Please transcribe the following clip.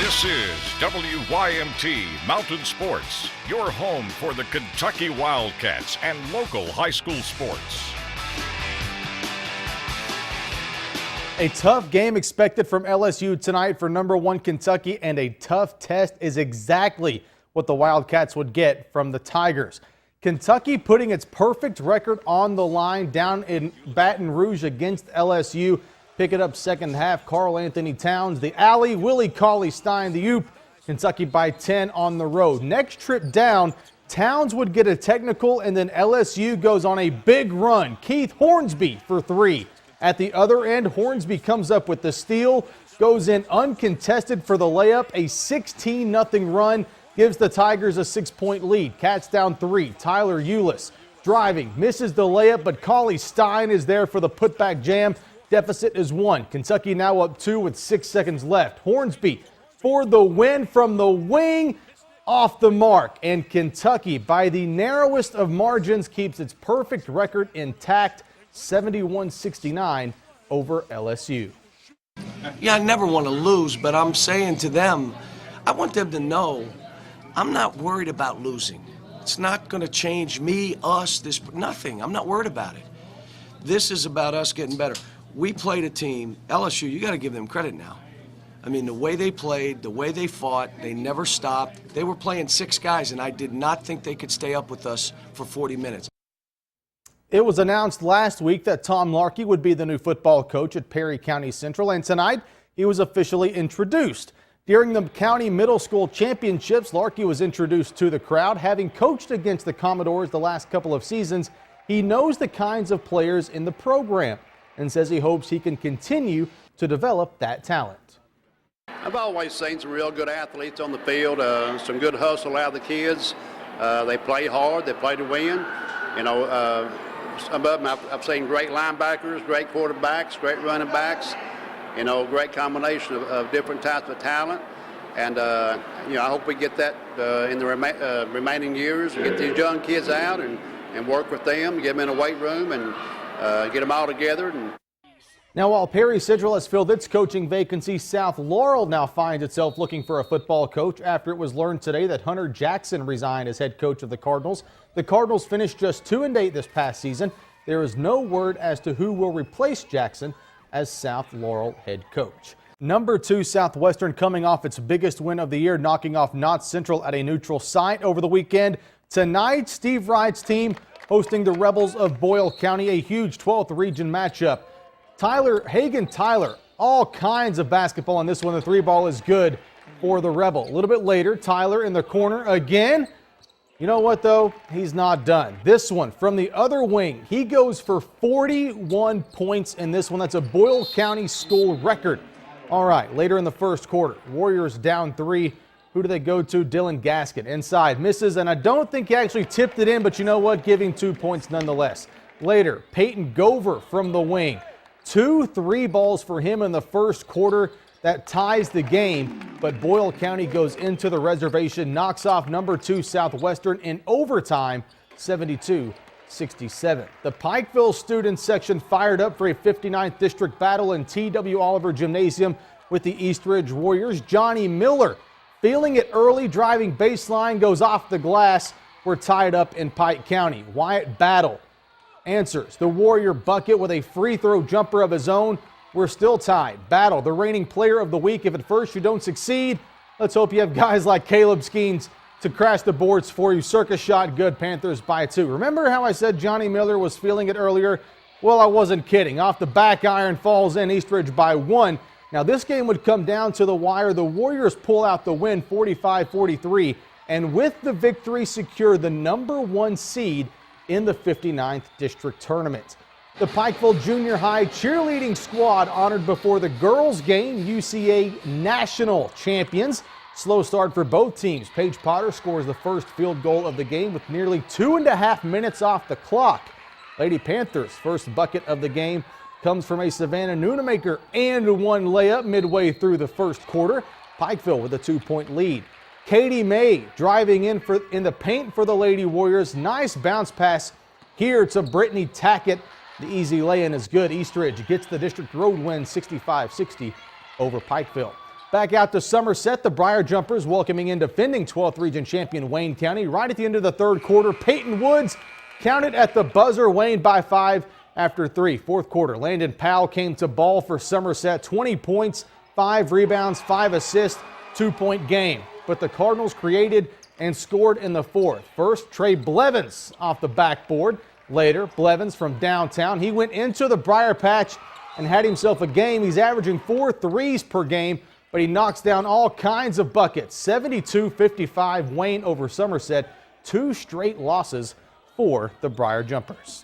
This is WYMT Mountain Sports, your home for the Kentucky Wildcats and local high school sports. A tough game expected from LSU tonight for #1 Kentucky, and a tough test is exactly what the Wildcats would get from the Tigers. Kentucky putting its perfect record on the line down in Baton Rouge against LSU. Pick it up second half. Karl Anthony Towns, the alley. Willie Cauley-Stein, the oop. Kentucky by 10 on the road. Next trip down, Towns would get a technical, and then LSU goes on a big run. Keith Hornsby for 3. At the other end, Hornsby comes up with the steal, goes in uncontested for the layup. A 16-0 run gives the Tigers a 6-point lead. Cats down 3. Tyler Ulis driving, misses the layup, but Cauley-Stein is there for the putback jam. Deficit is 1. Kentucky now up 2 with 6 seconds left. Hornsby for the win from the wing, off the mark. And Kentucky, by the narrowest of margins, keeps its perfect record intact, 71-69 over LSU. Yeah, I never want to lose, but I'm saying to them, I want them to know I'm not worried about losing. It's not going to change me, us, this, nothing. I'm not worried about it. This is about us getting better. We played a team, LSU, you got to give them credit now. I mean, the way they played, the way they fought, they never stopped. They were playing 6 guys, and I did not think they could stay up with us for 40 minutes. It was announced last week that Tom Larkey would be the new football coach at Perry County Central, and tonight he was officially introduced. During the county middle school championships, Larkey was introduced to the crowd. Having coached against the Commodores the last couple of seasons, he knows the kinds of players in the program and says he hopes he can continue to develop that talent. I've always seen some real good athletes on the field, some good hustle out of the kids. They play hard, they play to win. You know, some of them I've seen great linebackers, great quarterbacks, great running backs. You know, great combination of different types of talent. And, you know, I hope we get that in the remaining years and get these young kids out and work with them, get them in a weight room and get them all together. Now, while Perry Central has filled its coaching vacancy, South Laurel now finds itself looking for a football coach after it was learned today that Hunter Jackson resigned as head coach of the Cardinals. The Cardinals finished just 2-8 this past season. There is no word as to who will replace Jackson as South Laurel head coach. #2 Southwestern coming off its biggest win of the year, knocking off Knott Central at a neutral site over the weekend. Tonight, Steve Wright's team hosting the Rebels of Boyle County, a huge 12th region matchup. Tyler, all kinds of basketball on this one. The 3-ball is good for the Rebel. A little bit later, Tyler in the corner again. You know what, though? He's not done. This one from the other wing. He goes for 41 points in this one. That's a Boyle County school record. All right, later in the first quarter, Warriors down 3. Who do they go to? Dylan Gaskin inside, misses, and I don't think he actually tipped it in, but you know what? Giving 2 points nonetheless. Later, Peyton Gover from the wing. 2 3-balls for him in the first quarter. That ties the game, but Boyle County goes into the reservation, knocks off #2 Southwestern in overtime, 72-67. The Pikeville student section fired up for a 59th district battle in T.W. Oliver Gymnasium with the Eastridge Warriors. Johnny Miller feeling it early, driving baseline, goes off the glass. We're tied up in Pike County. Wyatt Battle answers the Warrior bucket with a free throw jumper of his own. We're still tied. Battle, the reigning player of the week. If at first you don't succeed, let's hope you have guys like Caleb Skeens to crash the boards for you. Circus shot good. Panthers by 2. Remember how I said Johnny Miller was feeling it earlier? Well, I wasn't kidding. Off the back iron, falls in. Eastridge by 1. Now this game would come down to the wire. The Warriors pull out the win, 45-43, and with the victory secure the #1 seed in the 59th district tournament. The Pikeville Junior High cheerleading squad honored before the girls game, UCA national champions. Slow start for both teams. Paige Potter scores the first field goal of the game with nearly 2.5 minutes off the clock. Lady Panthers' first bucket of the game comes from a Savannah Noonamaker and 1 layup midway through the first quarter. Pikeville with a 2-point lead. Katie May driving in the paint for the Lady Warriors. Nice bounce pass here to Brittany Tackett. The easy lay-in is good. Eastridge gets the district road win 65-60 over Pikeville. Back out to Somerset, the Briar Jumpers welcoming in defending 12th Region champion Wayne County. Right at the end of the third quarter, Peyton Woods counted at the buzzer. Wayne by 5 after 3. Fourth quarter, Landon Powell came to ball for Somerset. 20 points, 5 rebounds, 5 assists, 2-point game. But the Cardinals created and scored in the fourth. First, Trey Blevins off the backboard. Later, Blevins from downtown. He went into the Briar Patch and had himself a game. He's averaging 4 threes per game, but he knocks down all kinds of buckets. 72-55 Wayne over Somerset. 2 straight losses for the Briar Jumpers.